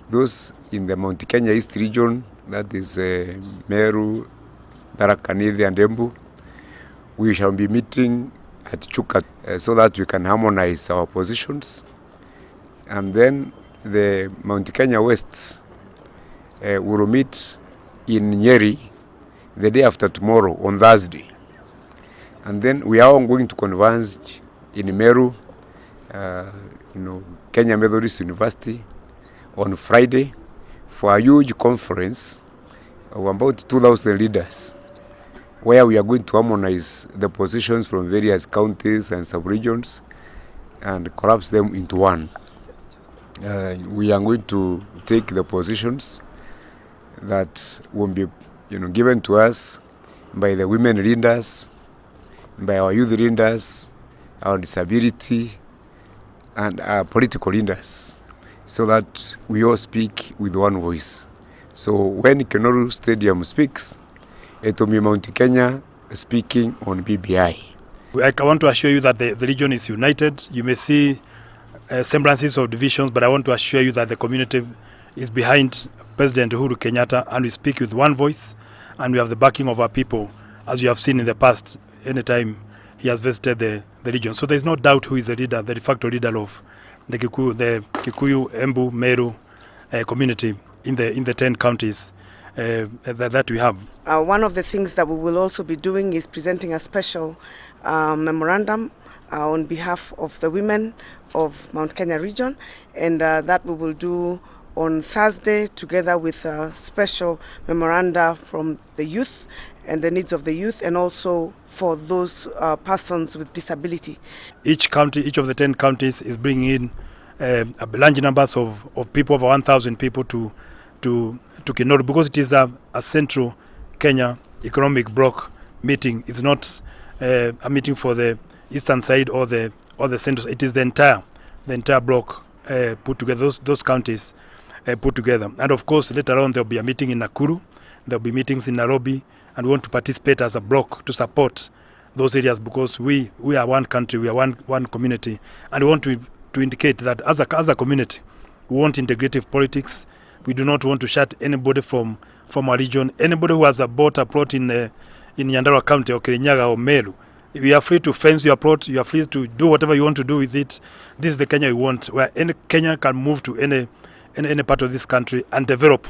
those in the Mount Kenya East region, that is Meru, Tharaka Nithi and Embu, we shall be meeting at Chuka so that we can harmonize our positions. And then the Mount Kenya West will meet in Nyeri the day after tomorrow on Thursday. And then we are all going to converge in Meru, Kenya Methodist University on Friday for a huge conference of about 2,000 leaders, where we are going to harmonize the positions from various counties and sub-regions and collapse them into one. We are going to take the positions that will be given to us by the women leaders, by our youth leaders, our disability, and our political leaders, so that we all speak with one voice. So when Kinoru Stadium speaks, it will be Mount Kenya speaking on BBI. I want to assure you that the region is united. You may see semblances of divisions, but I want to assure you that the community is behind President Uhuru Kenyatta, and we speak with one voice, and we have the backing of our people, as you have seen in the past, anytime he has visited the region. So there is no doubt who is the leader, the de facto leader of the Kikuyu, Embu, Meru community in the 10 counties that we have. One of the things that we will also be doing is presenting a special memorandum on behalf of the women of Mount Kenya region, and that we will do on Thursday together with a special memoranda from the youth and the needs of the youth, and also for those persons with disability. Each of the 10 counties is bringing in large numbers of people, over 1,000 people to Kinoru, because it is a central Kenya economic bloc meeting. It's not a meeting for the eastern side or the central. It is the entire bloc put together, those counties put together. And of course, later on there will be a meeting in Nakuru, there will be meetings in Nairobi, and we want to participate as a bloc to support those areas, because we are one country, we are one community, and we want to indicate that as a community, we want integrative politics. We do not want to shut anybody from our region. Anybody who has bought a plot in Nyandarua County or Kirinyaga or Meru, you are free to fence your plot, you are free to do whatever you want to do with it. This is the Kenya we want, where any Kenyan can move to any part of this country and develop.